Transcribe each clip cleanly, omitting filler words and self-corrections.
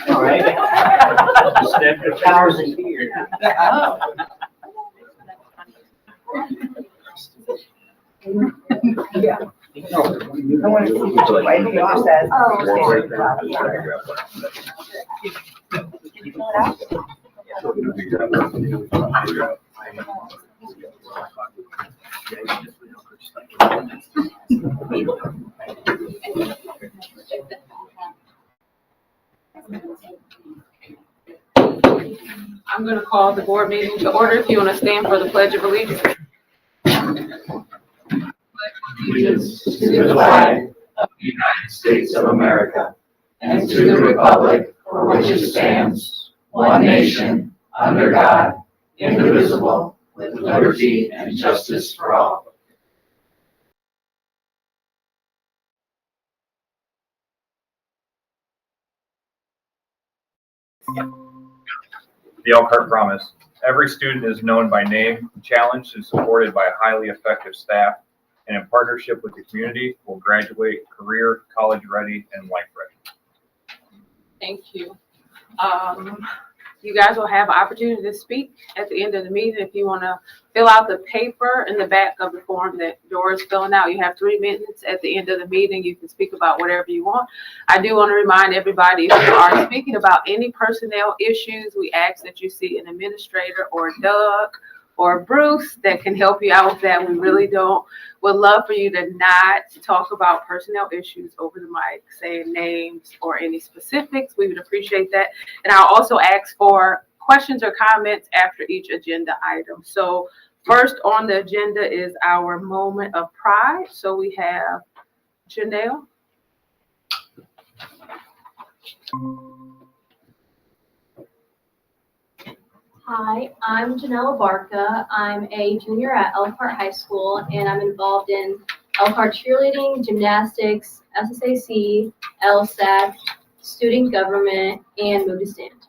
All right. Step the powers in here. Yeah. I want to see what Josh says. I'm going to call the board meeting to order. If you want to stand for the Pledge of Allegiance. Allegiance to the flag of the United States of America and to the republic for which it stands, one nation, under God, indivisible, with liberty and justice for all. The Elkhart Promise. Every student is known by name, challenged and supported by a highly effective staff, and in partnership with the community will graduate career, college ready, and life ready. Thank you. You guys will have an opportunity to speak at the end of the meeting. If you want to fill out the paper in the back of the form that Dora's filling out, you have 3 minutes at the end of the meeting. You can speak about whatever you want. I do want to remind everybody, if you are speaking about any personnel issues, we ask that you see an administrator or Doug or Bruce that can help you out with that. We really would love for you to not talk about personnel issues over the mic, saying names or any specifics. We would appreciate that. And I'll also ask for questions or comments after each agenda item. So first on the agenda is our moment of pride. So we have Janelle. Hi, I'm Janelle Barca. I'm a junior at Elkhart High School, and I'm involved in Elkhart cheerleading, gymnastics, SSAC, LSAC, student government, and Move to Stand.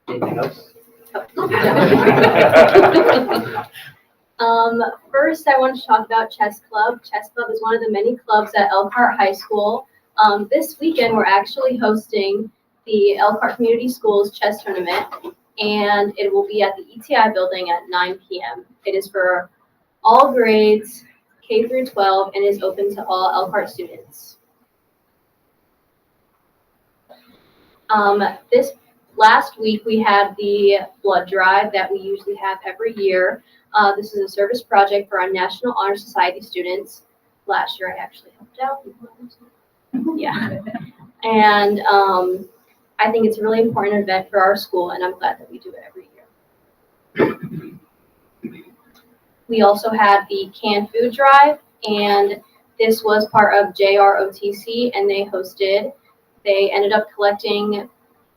Anything else? First, I want to talk about Chess Club. Chess Club is one of the many clubs at Elkhart High School. This weekend, we're actually hosting the Elkhart Community Schools Chess Tournament, and it will be at the ETI building at 9 p.m. It is for all grades, K through 12, and is open to all Elkhart students. This last week, we had the blood drive that we usually have every year. This is a service project for our National Honor Society students. Last year, I actually helped out. Yeah. And I think it's a really important event for our school, and I'm glad that we do it every year. We also had the canned food drive, and this was part of JROTC, and they ended up collecting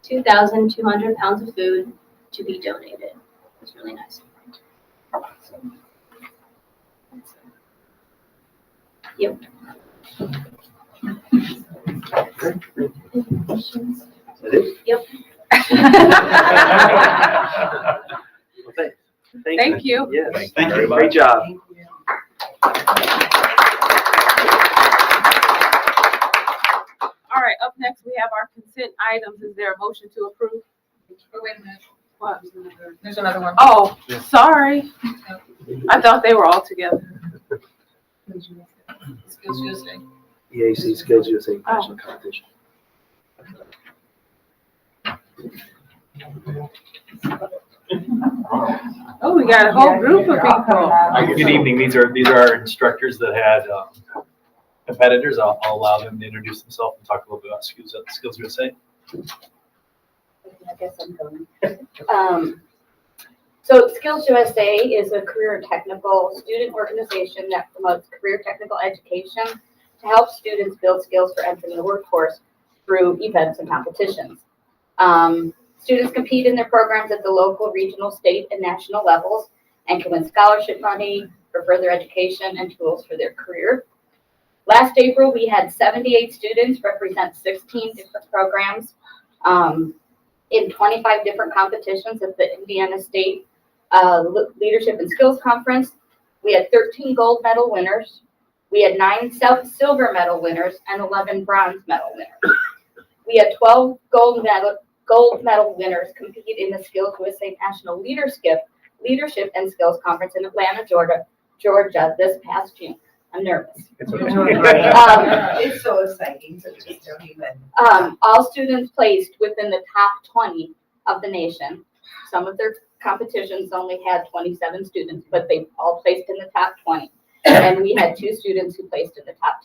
2,200 pounds of food to be donated. It was really nice. Yep. Any questions? That it? Yep. Well, Thank you. Yes. Thank you very much. Great job. All right, up next, we have our consent items. Is there a motion to approve? Oh, wait a minute. What? There's another one. Oh, sorry. I thought they were all together. Skills USA. EAC Skills USA National Competition. Oh, we got a whole group of people. Good evening. These are our instructors that had competitors. I'll allow them to introduce themselves and talk a little bit about Skills USA. I guess I'm going. So Skills USA is a career technical student organization that promotes career technical education to help students build skills for entering the workforce through events and competitions. Students compete in their programs at the local, regional, state, and national levels and can win scholarship money, for further education and tools for their career. Last April, we had 78 students represent 16 different programs in 25 different competitions at the Indiana State Leadership and Skills Conference. We had 13 gold medal winners. We had 9 silver medal winners and 11 bronze medal winners. We had 12 gold medal winners compete in the Skills USA National Leadership and Skills Conference in Atlanta, Georgia this past June. I'm nervous. It's so exciting, so just don't even. All students placed within the top 20 of the nation. Some of their competitions only had 27 students, but they all placed in the top 20. And we had 2 students who placed in the top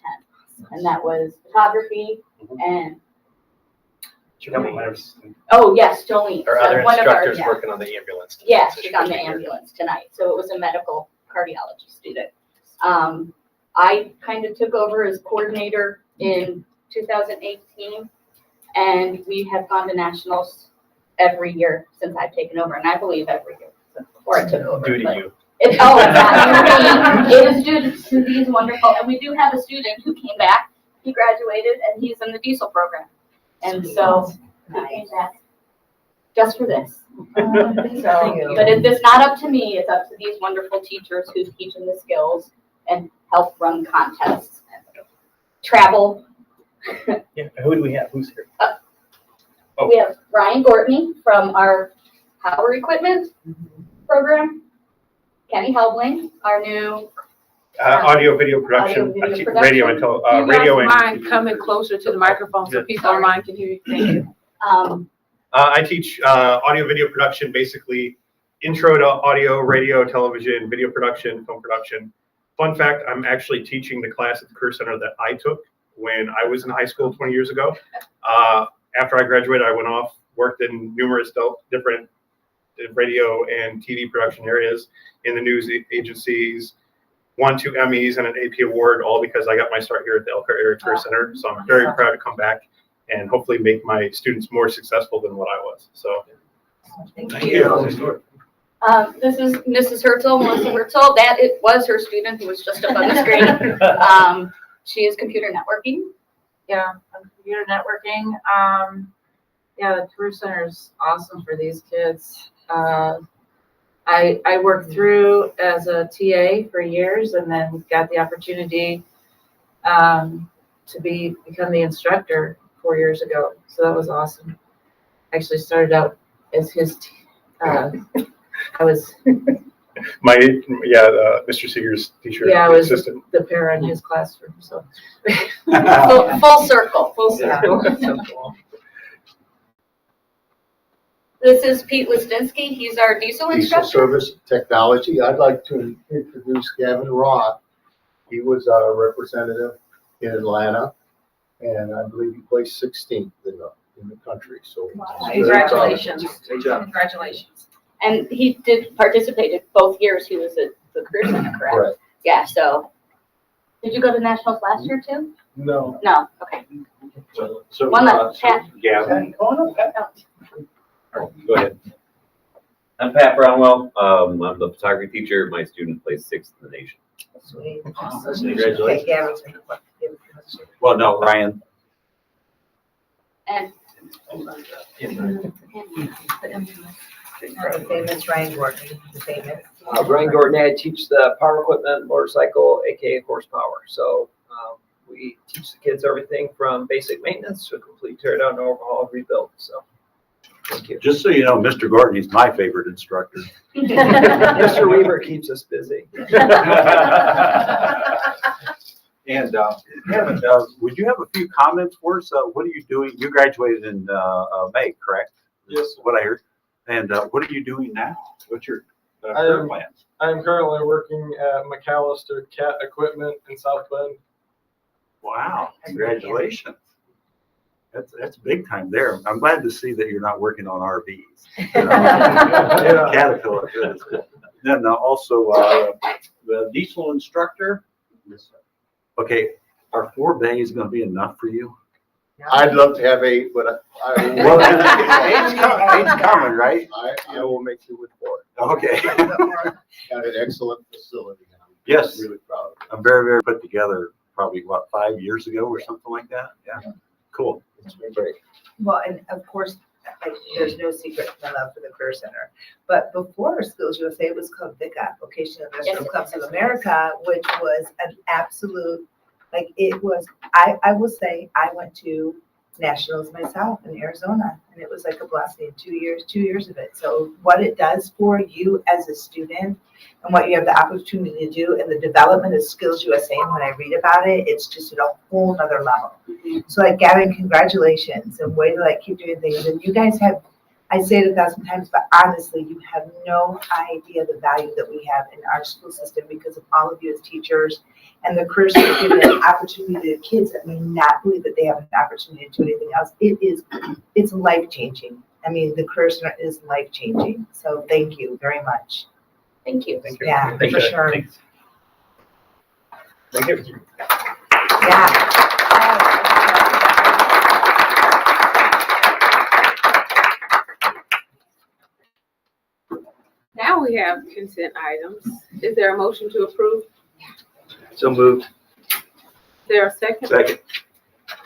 10. And that was photography and, oh yes, Jolene. Our other one of our- instructors working on the ambulance. Yeah, So she's on the couldn't be here. ambulance tonight, so it was a medical cardiology student. I kind of took over as coordinator in 2018, and we have gone to nationals every year since I've taken over, and I believe every year before I took over. Due to but you. It's not due to me. It is due to these wonderful, and we do have a student who came back. He graduated, and he's in the diesel program, and so he came back just for this. So, but it's not up to me, it's up to these wonderful teachers who teach them the skills and help run contests, travel. Yeah, who do we have? Who's here? We have Ryan Gortney from our power equipment program, Kenny Helbling, our new, Audio, video production, Audio, video I keep production. radio and, You guys radio and. mind coming closer to the microphone so people online can hear you? Thank you. I teach audio video production, basically intro to audio, radio, television, video production, film production. Fun fact, I'm actually teaching the class at the Career Center that I took when I was in high school 20 years ago. After I graduated, I went off, worked in numerous different radio and TV production areas in the news agencies, won 2 Emmys and an AP award, all because I got my start here at the Elkhart Area Career Center. So I'm very proud to come back and hopefully make my students more successful than what I was. So Thank you. this is Mrs. Herzl, Melissa Herzl. That it was her student who was just up on the screen. She is computer networking. Yeah, computer networking. Yeah, the Career Center is awesome for these kids. I worked through as a TA for years and then got the opportunity to become the instructor 4 years ago. So that was awesome. Actually started out as his, I was, Mr. Seeger's teacher, yeah, I was assistant. the para in his classroom, so. Full circle. Full circle. So cool. This is Pete Listinsky. He's our diesel Diesel instructor. Service Technology. I'd like to introduce Gavin Roth. He was our representative in Atlanta, and I believe he placed 16th in the country, so. Congratulations. Great job. Congratulations. And he did participate both years he was at the Career Center, correct? Correct. Yeah, so. Did you go to nationals last year too? No. No, okay. So, One left, Pat. Gavin. Oh. Go ahead. I'm Pat Brownwell. I'm the photography teacher. My student placed 6th in the nation. Sweet. Congratulations. Okay, Gavin. Well, no, Ryan. And. The famous Ryan Gortney, the famous. Brian Gordon, I teach the power equipment, motorcycle, aka horsepower. So we teach the kids everything from basic maintenance to complete tear down, overhaul, rebuild. So thank you. Just so you know, Mr. Gordon is my favorite instructor. Mr. Weaver keeps us busy. And Kevin, would you have a few comments for us? What are you doing? You graduated in May, correct? Yes. What I heard. And what are you doing now? What's your career plans? I'm currently working at McAllister Cat Equipment in South Bend. Wow, congratulations. That's big time there. I'm glad to see that you're not working on RVs. Yeah. Caterpillar. Then also the diesel instructor. Okay, are 4 bays going to be enough for you? I'd love to have 8, but Well, eight's coming, right? I will make you with 4. Okay. Got an excellent facility. Yes, Really proud. I'm very, very put together, probably, what, 5 years ago or something like that? Yeah, cool. It's been great. Well, and of course, like, there's no secret to my love for the Career Center. But before Skills USA, it was called VICA, Vocational Industrial Yes, Clubs of yes, America, which was an absolute, like, it was, I will say, I went to nationals myself in Arizona, and it was like a blessing, 2 years of it. So what it does for you as a student and what you have the opportunity to do and the development of Skills USA, and when I read about it, it's just at a whole nother level. So like, Gavin, congratulations, and way to like keep doing things. And you guys have, I say it 1,000 times, but honestly, you have no idea the value that we have in our school system because of all of you as teachers and the careers that are given an opportunity to kids that may not believe that they have an opportunity to do anything else. It's life-changing. I mean, the Career Center is life-changing. So thank you very much. Thank you. Thank you. Yeah, Thank for you. sure. Thanks. Thank you. Yeah. Now we have consent items. Is there a motion to approve? So moved. Is there a second? Second.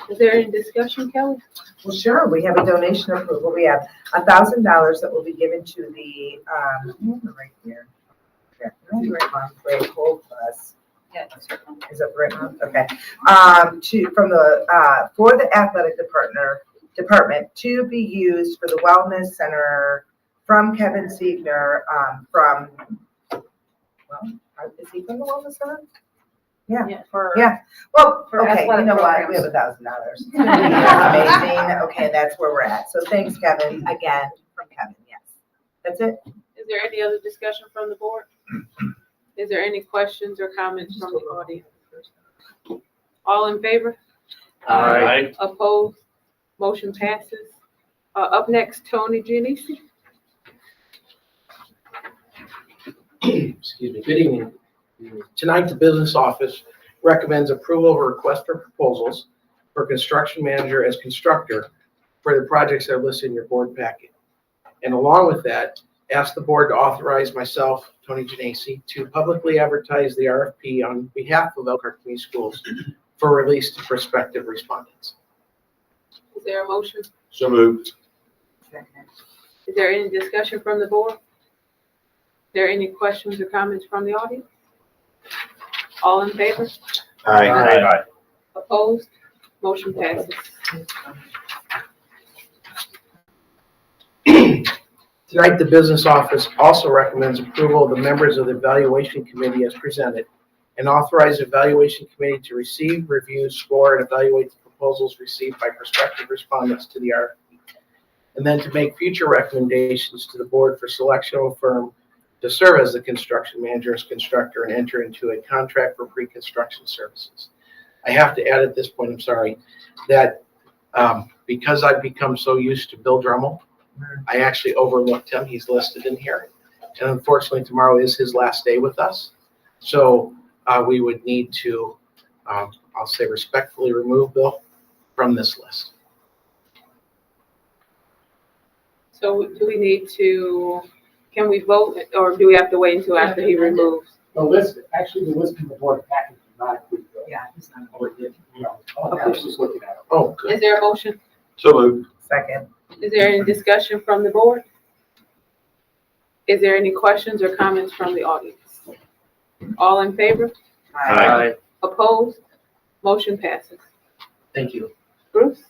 Is there any discussion, Kelly? Well, sure, we have a donation approval. We have $1,000 that will be given to the, right here. Yeah, right month, wait, hold us. Yeah, that's right. Is that the right month? Okay. For the athletic department to be used for the wellness center from Kevin Siegner, is he from the wellness center? Yeah. Yeah, well, For okay, you athletic know what, we have programs. $1,000. It's gonna be amazing, okay, that's where we're at, so thanks, Kevin, again, from Kevin, yes. That's it? Is there any other discussion from the board? Is there any questions or comments from the audience? All in favor? Aye. Opposed? Motion passes. Up next, Tony Giannissi. Excuse me, good evening. Tonight, the business office recommends approval of a request for proposals for construction manager as constructor for the projects that are listed in your board packet. And along with that, ask the board to authorize myself, Tony Giannissi, to publicly advertise the RFP on behalf of Elkhart Community Schools for release to prospective respondents. Is there a motion? So moved. Is there any discussion from the board? Is there any questions or comments from the audience? All in favor? Aye. Opposed? Motion passes. Tonight, the business office also recommends approval of the members of the evaluation committee as presented and authorize the evaluation committee to receive, review, score, and evaluate the proposals received by prospective respondents to the RFP. And then to make future recommendations to the board for selection of a firm to serve as the construction manager as constructor and enter into a contract for pre-construction services. I have to add at this point, I'm sorry, that because I've become so used to Bill Drummel, I actually overlooked him. He's listed in here. And unfortunately, tomorrow is his last day with us. So we would need to, I'll say respectfully, remove Bill from this list. So do we need to, can we vote or do we have to wait until after he removes? The list in the board package does not include Bill. Yeah. It's not. I was just looking at it. Oh, good. Is there a motion? So moved. Second. Is there any discussion from the board? Is there any questions or comments from the audience? All in favor? Aye. Opposed? Motion passes. Thank you. Bruce?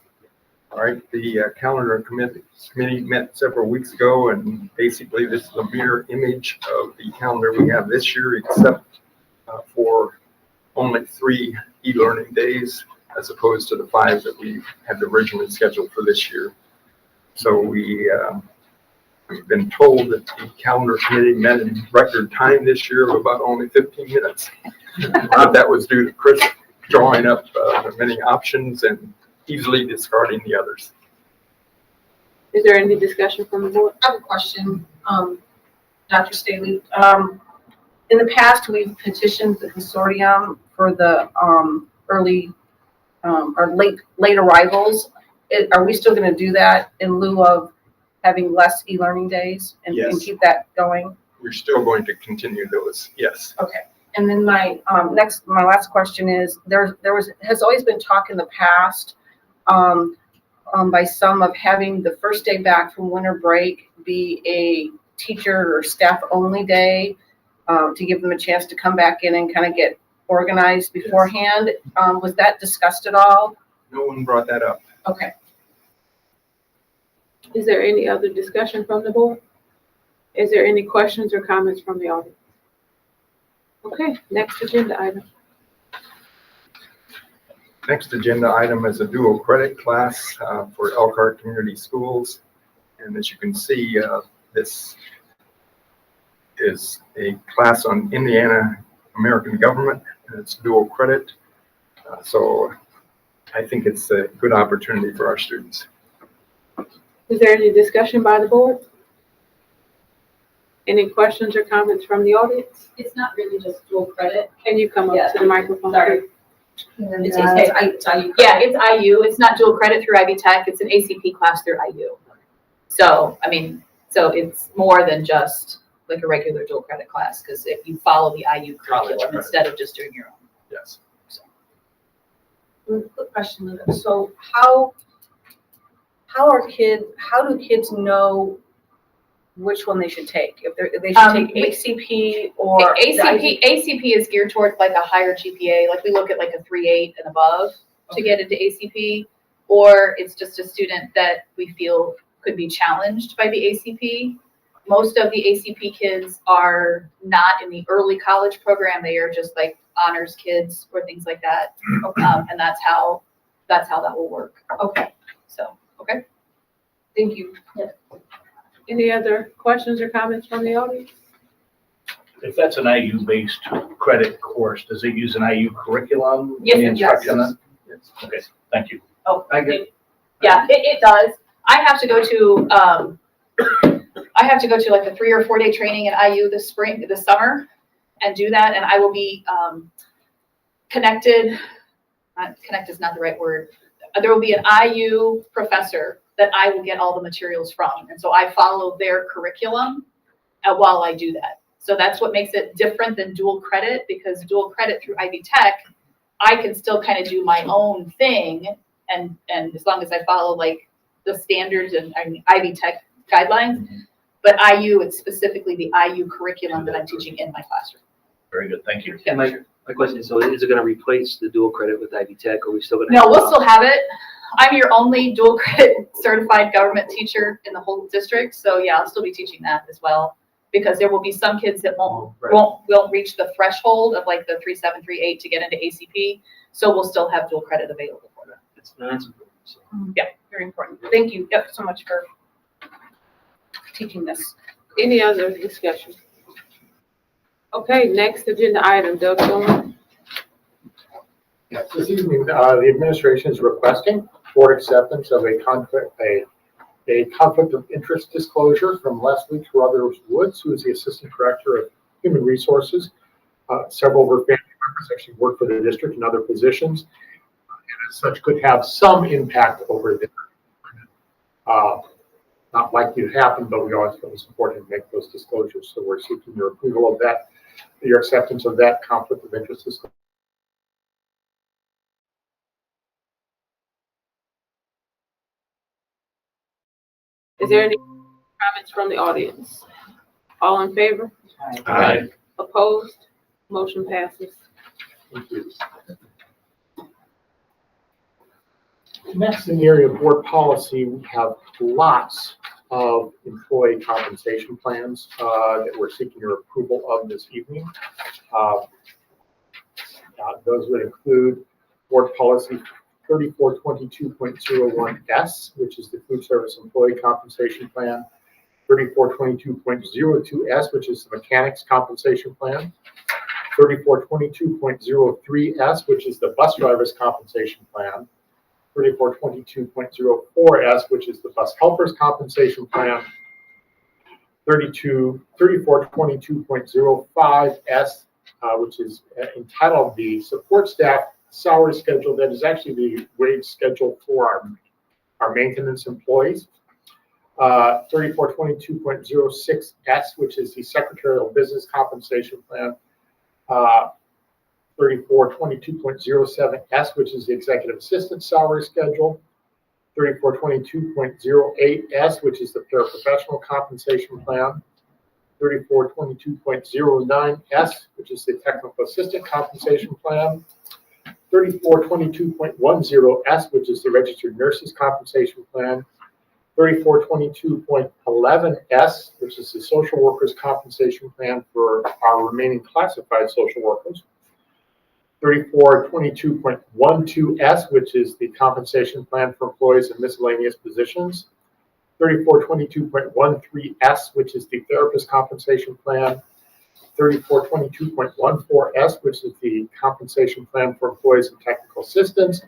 All right, the calendar committee met several weeks ago, and basically this is a mirror image of the calendar we have this year, except for only 3 e-learning days as opposed to the 5 that we had originally scheduled for this year. So we've been told that the calendar committee met in record time this year of about only 15 minutes. But that was due to Chris drawing up the many options and easily discarding the others. Is there any discussion from the board? I have a question, Dr. Staley. In the past, we've petitioned the consortium for the early or late arrivals. Are we still going to do that in lieu of having less e-learning days and Yes. keep that going? We're still going to continue those, yes. Okay. And then my last question is, has always been talk in the past, by some of having the first day back from winter break be a teacher or staff only day, to give them a chance to come back in and kind of get organized beforehand. Was that discussed at all? No one brought that up. Okay. Is there any other discussion from the board? Is there any questions or comments from the audience? Okay, next agenda item. Next agenda item is a dual credit class for Elkhart Community Schools. And as you can see, this is a class on Indiana American government, and it's dual credit. So I think it's a good opportunity for our students. Is there any discussion by the board? Any questions or comments from the audience? It's not really just dual credit. Can you come up to the microphone? Sorry. It's IU. Yeah, it's IU. It's not dual credit through Ivy Tech. It's an ACP class through IU. So, I mean, so it's more than just like a regular dual credit class, because if you follow the IU curriculum instead of just doing your own. Yes. Quick question, Linda. So how do kids know which one they should take? If they should take ACP or ACP is geared towards like a higher GPA. Like we look at like a 3.8 and above to get into ACP, or it's just a student that we feel could be challenged by the ACP. Most of the ACP kids are not in the early college program. They are just like honors kids or things like that. And that's how that will work. Okay. So, okay. Thank you. Yeah. Any other questions or comments from the audience? If that's an IU-based credit course, does it use an IU curriculum? Yes, in the it does. instruction? Yes. Okay, thank you. Oh, yeah, it does. I have to go to like a 3 or 4 day training at IU this summer and do that. And I will be connected. Connect is not the right word. There will be an IU professor that I will get all the materials from. And so I follow their curriculum while I do that. So that's what makes it different than dual credit, because dual credit through Ivy Tech, I can still kind of do my own thing. And as long as I follow like the standards and Ivy Tech guidelines, but IU, it's specifically the IU curriculum that I'm teaching in my classroom. Very good, thank you. Yeah. My question is, so is it going to replace the dual credit with Ivy Tech, or are we still going to? No, we'll still have it. I'm your only dual credit certified government teacher in the whole district. So yeah, I'll still be teaching that as well, because there will be some kids that won't reach the threshold of like the 3.7, 3.8 to get into ACP. So we'll still have dual credit available for them. That's important. So. Yeah. Very important. Thank you so much for teaching this. Any other discussion? Okay, next agenda item, Doug Thorne. Yes, this evening, the administration is requesting board acceptance of a conflict of interest disclosure from last week's Rutherford Woods, who is the Assistant Director of Human Resources. Several of her family members actually work for the district in other positions, and as such could have some impact over there. Not likely to happen, but we always feel it's important to make those disclosures. So we're seeking your approval of that, your acceptance of that conflict of interest disclosure. Is there any comments from the audience? All in favor? Aye. Opposed? Motion passes. Thank you. Next, in the area of board policy, we have lots of employee compensation plans that we're seeking your approval of this evening. Those would include board policy 3422.01S, which is the food service employee compensation plan, 3422.02S, which is the mechanics compensation plan, 3422.03S, which is the bus drivers compensation plan, 3422.04S, which is the bus helpers compensation plan, 3422.05S, which is entitled the support staff salary schedule. That is actually the wage schedule for our maintenance employees. 3422.06S, which is the secretarial business compensation plan. 3422.07S, which is the executive assistant salary schedule. 3422.08S, which is the paraprofessional compensation plan. 3422.09S, which is the technical assistant compensation plan. 3422.10S, which is the registered nurses compensation plan. 3422.11S, which is the social workers compensation plan for our remaining classified social workers. 3422.12S, which is the compensation plan for employees in miscellaneous positions. 3422.13S, which is the therapist compensation plan. 3422.14S, which is the compensation plan for employees and technical assistants.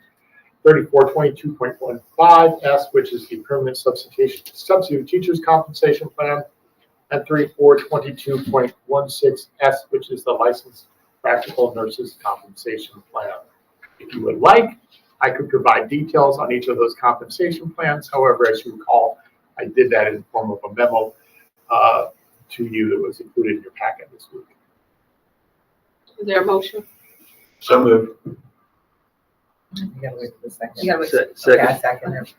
3422.15S, which is the permanent substitute teachers compensation plan. And 3422.16S, which is the licensed practical nurses compensation plan. If you would like, I could provide details on each of those compensation plans. However, as you recall, I did that in the form of a memo to you that was included in your packet this week. Is there a motion? So moved. You gotta wait for the second. You gotta wait. Second. Okay, I second it.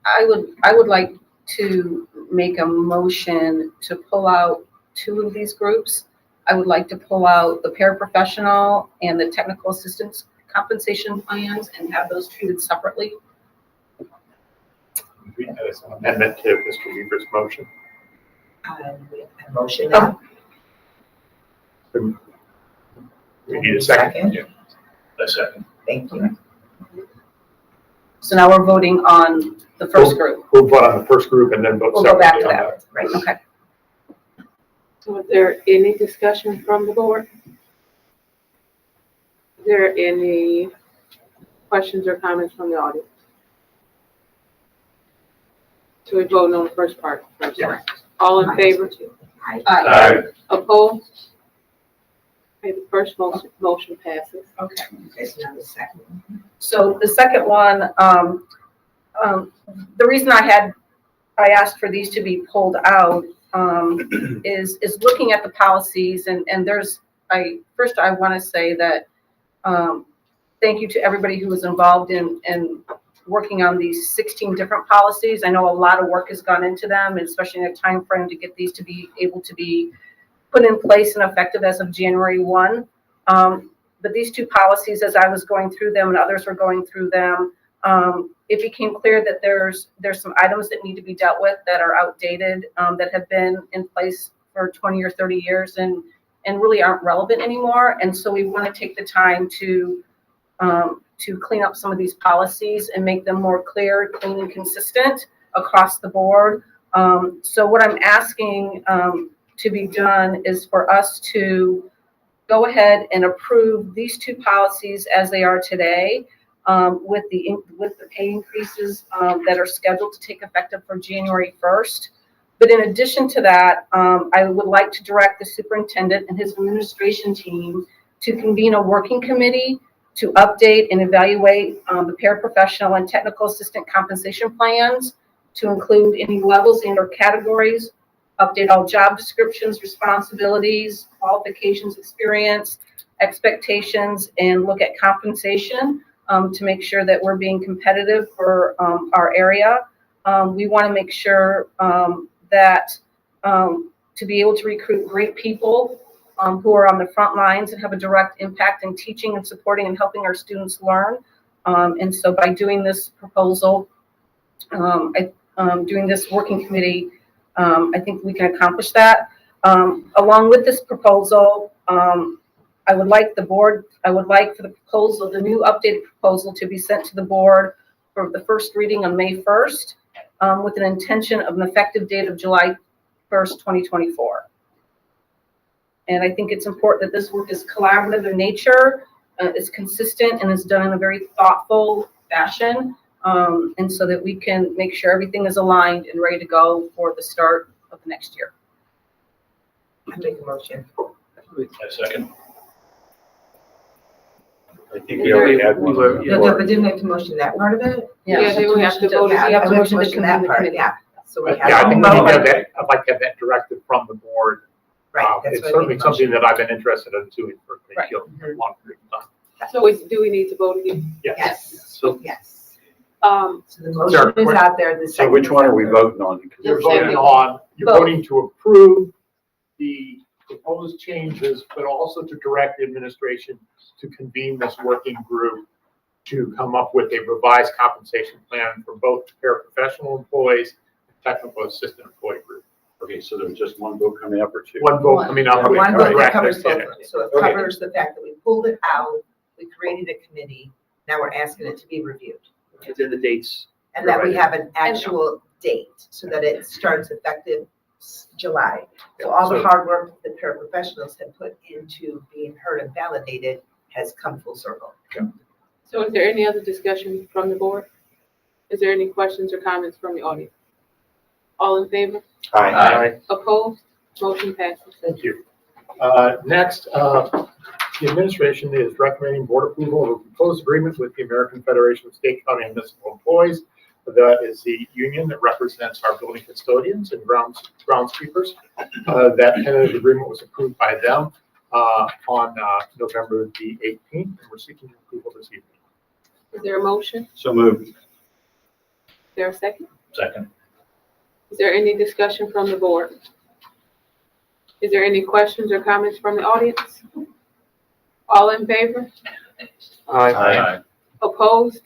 I would like to make a motion to pull out 2 of these groups. I would like to pull out the paraprofessional and the technical assistance compensation plans and have those treated separately. That is an amendment to Mr. Weaver's motion. Motion now. We need a second. A second. Thank you. So now we're voting on the first group. We'll vote on the first group and then vote We'll go back to separately on that. Right, okay. So is there any discussion from the board? Is there any questions or comments from the audience? So we're voting on the first part. First. Yeah. All in favor? Aye. Opposed? Okay, the first motion passes. Okay. Okay, so now the second one. So the second one, the reason I asked for these to be pulled out is looking at the policies and first I want to say that thank you to everybody who was involved in working on these 16 different policies. I know a lot of work has gone into them, especially in a time frame to get these to be able to be put in place and effective as of January 1. But these 2 policies, as I was going through them and others were going through them, it became clear that there's some items that need to be dealt with that are outdated, that have been in place for 20 or 30 years and really aren't relevant anymore. And so we want to take the time to clean up some of these policies and make them more clear, clean, and consistent across the board. So what I'm asking to be done is for us to go ahead and approve these 2 policies as they are today, with the pay increases that are scheduled to take effective for January 1st. But in addition to that, I would like to direct the superintendent and his administration team to convene a working committee to update and evaluate the paraprofessional and technical assistant compensation plans to include any levels and or categories, update all job descriptions, responsibilities, qualifications, experience, expectations, and look at compensation to make sure that we're being competitive for our area. We want to make sure that to be able to recruit great people who are on the front lines and have a direct impact in teaching and supporting and helping our students learn. And so by doing this proposal, doing this working committee, I think we can accomplish that. Along with this proposal, I would like for the proposal, the new updated proposal, to be sent to the board for the first reading on May 1st, with an intention of an effective date of July 1st, 2024. And I think it's important that this work is collaborative in nature, is consistent, and is done in a very thoughtful fashion, and so that we can make sure everything is aligned and ready to go for the start of the next year. I make a motion. A second. I think we already had one. No, but didn't we have to motion that part of it? Yeah, then we have to vote. Yeah, We have to I motion motion that part, yeah. So we have. Yeah, I think we to need to have vote. that, I'd like to have that directed from the board Right, that's It's why we certainly need something that I've been interested in doing for a Right. long period of time. So do we need to vote again? Yes, So yes. Um, So the motion is out there, the So second. which is one out are we there. voting on? you're Second. voting on, you're Vote. voting to approve the proposed changes, but also to direct the administration to convene this working group to come up with a revised compensation plan for both paraprofessional employees and technical assistant employee group. Okay, so there's just one vote coming up or two? One vote coming up. One vote that Correct. covers both Yeah. of them. So it Okay. covers the fact that we pulled it out, we created a committee, now we're asking it to be reviewed. It's in the dates. And that we Provided. have an actual date so that it starts effective July. So all the hard work that paraprofessionals have put into being heard and validated has come full circle. so is there any other discussion from the board? Is there any questions or comments from the audience? All in favor? Aye. Opposed? Motion passes. Thank you. Next, the administration is recommending board approval of a proposed agreement with the American Federation of State, County, and Municipal Employees. That is the union that represents our building custodians and groundskeepers. That tentative agreement was approved by them on November the 18th, and we're seeking approval this evening. Is there a motion? So moved. Is there a second? Second. Is there any discussion from the board? Is there any questions or comments from the audience? All in favor? Aye. Opposed?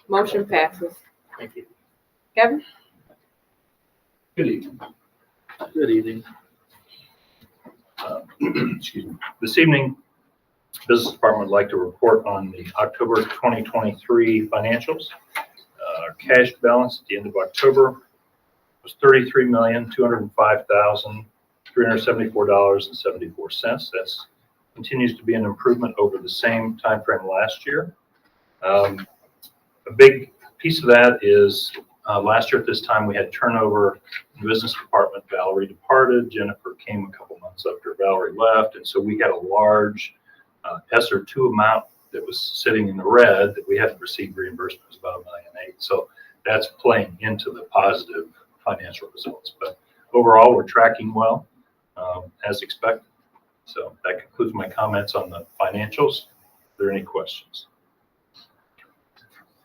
Motion passes. Thank you. Kevin? Good evening. Good evening. Excuse me. This evening, Business Department would like to report on the October 2023 financials. Our cash balance at the end of October was $33,205,374.74. That's continues to be an improvement over the same time frame last year. A big piece of that is last year at this time we had turnover in the business department. Valerie departed. Jennifer came a couple months after Valerie left, and so we had a large SR2 amount that was sitting in the red that we hadn't received reimbursement. It was about $1.8 million. So that's playing into the positive financial results. But overall, we're tracking well as expected. So that concludes my comments on the financials. Are there any questions?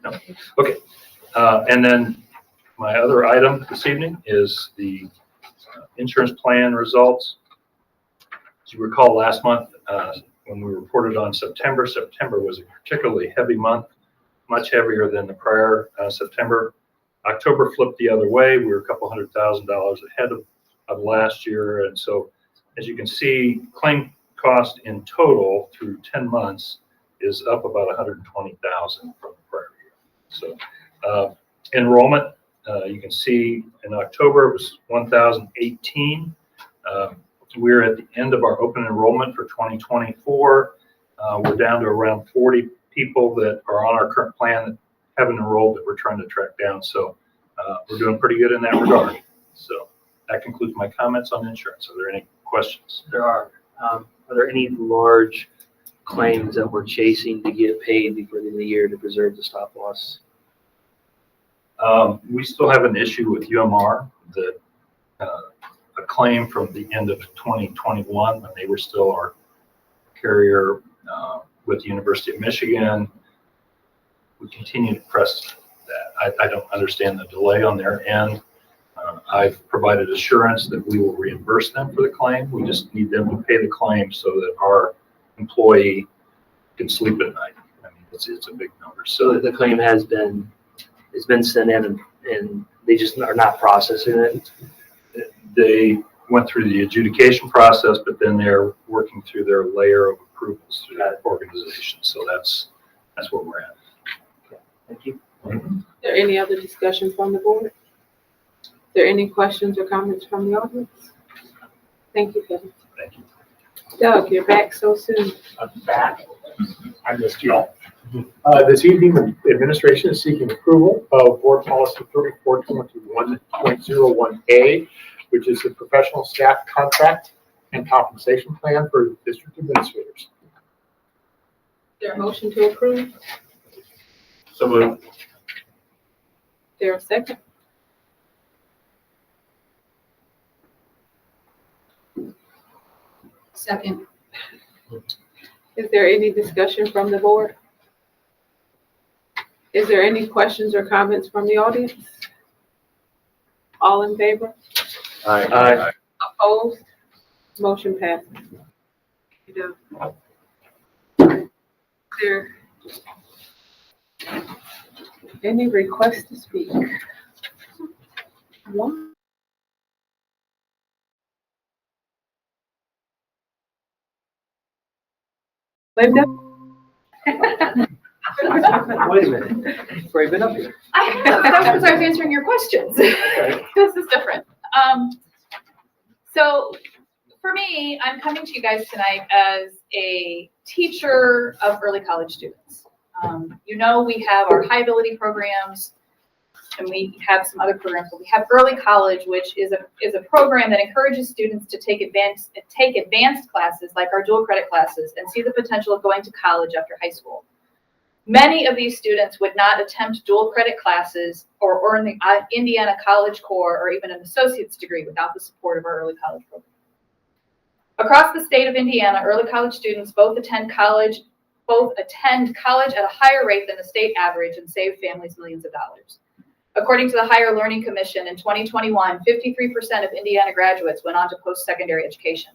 No? Okay. And then my other item this evening is the insurance plan results. As you recall, last month when we reported on September was a particularly heavy month, much heavier than the prior September. October flipped the other way. We were a couple $100,000 ahead of last year. And so, as you can see, claim cost in total through 10 months is up about $120,000 from the prior year. So enrollment, you can see in October it was 1,018. We're at the end of our open enrollment for 2024. We're down to around 40 people that are on our current plan that haven't enrolled that we're trying to track down. So we're doing pretty good in that regard. So that concludes my comments on insurance. Are there any questions? There are. Are there any large claims that we're chasing to get paid before the end of the year to preserve the stop loss? We still have an issue with UMR that a claim from the end of 2021 when they were still our carrier with the University of Michigan. We continue to press that. I don't understand the delay on their end. I've provided assurance that we will reimburse them for the claim. We just need them to pay the claim so that our employee can sleep at night. I mean, it's a big number. So the claim has been, it's been sent in and they just are not processing it. They went through the adjudication process, but then they're working through their layer of approvals through that organization. So that's where we're at. Okay. Thank you. Mm-hmm. Is there any other discussion from the board? Is there any questions or comments from the audience? Thank you, Kevin. Thank you. Doug, you're back so soon. I'm back. I missed you all. This evening, the administration is seeking approval of Board Policy 3421.01A, which is the professional staff contract and compensation plan for district administrators. Is there a motion to approve? So moved. Is there a second? Second. Is there any discussion from the board? Is there any questions or comments from the audience? All in favor? Aye. Opposed? Motion passes. Is there any request to speak? One. Linda? Wait a minute. You've been up here. I have. That's because I was answering your questions. This is different. So for me, I'm coming to you guys tonight as a teacher of early college students. You know, we have our high ability programs and we have some other programs, but we have early college, which is a program that encourages students to take advanced classes like our dual credit classes and see the potential of going to college after high school. Many of these students would not attempt dual credit classes or earn the Indiana College Core or even an associate's degree without the support of our early college program. Across the state of Indiana, early college students both attend college at a higher rate than the state average and save families millions of dollars. According to the Higher Learning Commission in 2021, 53% of Indiana graduates went on to post-secondary education.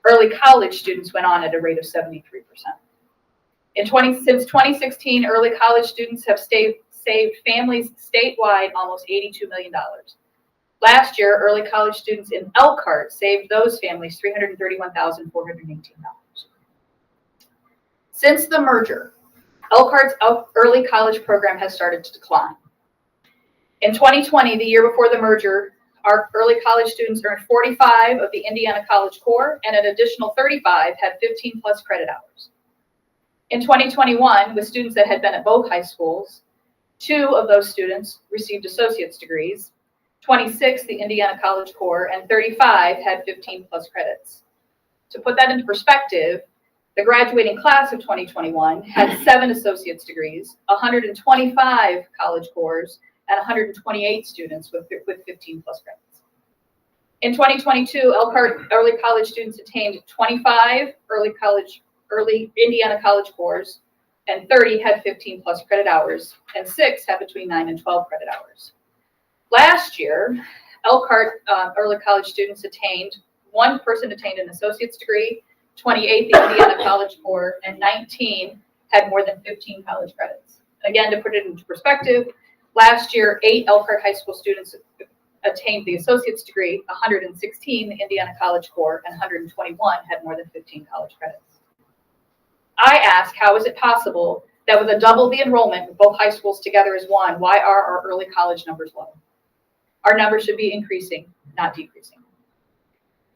Early college students went on at a rate of 73%. Since 2016, early college students have saved families statewide almost $82 million. Last year, early college students in Elkhart saved those families $331,418. Since the merger, Elkhart's early college program has started to decline. In 2020, the year before the merger, our early college students earned 45 of the Indiana College Core, and an additional 35 had 15 plus credit hours. In 2021, with students that had been at both high schools, 2 of those students received associate's degrees, 26 the Indiana College Core, and 35 had 15 plus credits. To put that into perspective, the graduating class of 2021 had 7 associate's degrees, 125 college cores, and 128 students with 15 plus credits. In 2022, Elkhart early college students attained 25 early Indiana College cores, and 30 had 15 plus credit hours, and 6 had between 9 and 12 credit hours. Last year, Elkhart early college students one person attained an associate's degree, 28 the Indiana College Core, and 19 had more than 15 college credits. Again, to put it into perspective, last year, 8 Elkhart high school students attained the associate's degree, 116 the Indiana College Core, and 121 had more than 15 college credits. I ask, how is it possible that with a double the enrollment with both high schools together as one, why are our early college numbers low? Our numbers should be increasing, not decreasing.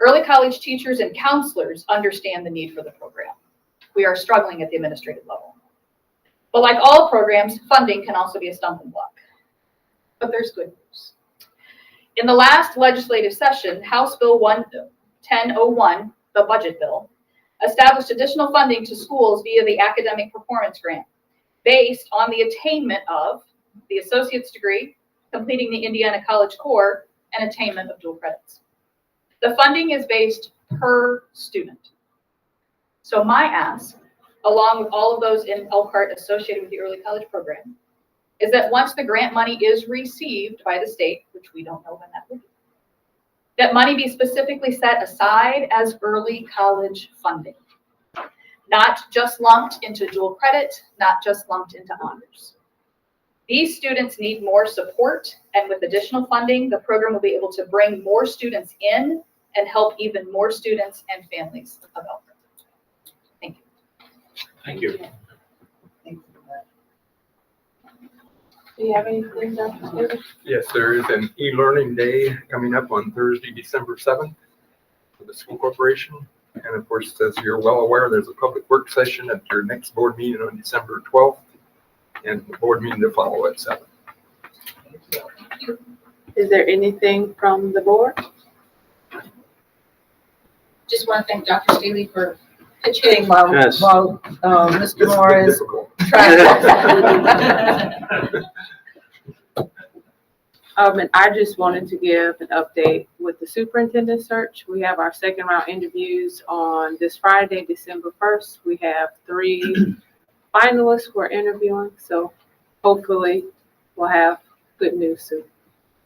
Early college teachers and counselors understand the need for the program. We are struggling at the administrative level. But like all programs, funding can also be a stumbling block. But there's good news. In the last legislative session, House Bill 1001, the budget bill, established additional funding to schools via the academic performance grant based on the attainment of the associate's degree, completing the Indiana College Core, and attainment of dual credits. The funding is based per student. So my ask, along with all of those in Elkhart associated with the early college program, is that once the grant money is received by the state, which we don't know when that will be, that money be specifically set aside as early college funding, not just lumped into dual credit, not just lumped into honors. These students need more support, and with additional funding, the program will be able to bring more students in and help even more students and families of Elkhart. Thank you. Thank you. Do you have anything, Dr. Davis? Yes, there is an e-learning day coming up on Thursday, December 7th for the school corporation. And of course, as you're well aware, there's a public work session at your next board meeting on December 12th and the board meeting to follow at 7. Is there anything from the board? Just want to thank Dr. Staley for pitch hitting while Yes. Mr. Moore is Difficult. trying. And I just wanted to give an update with the superintendent search. We have our second round interviews on this Friday, December 1st. We have 3 finalists we're interviewing, so hopefully we'll have good news soon.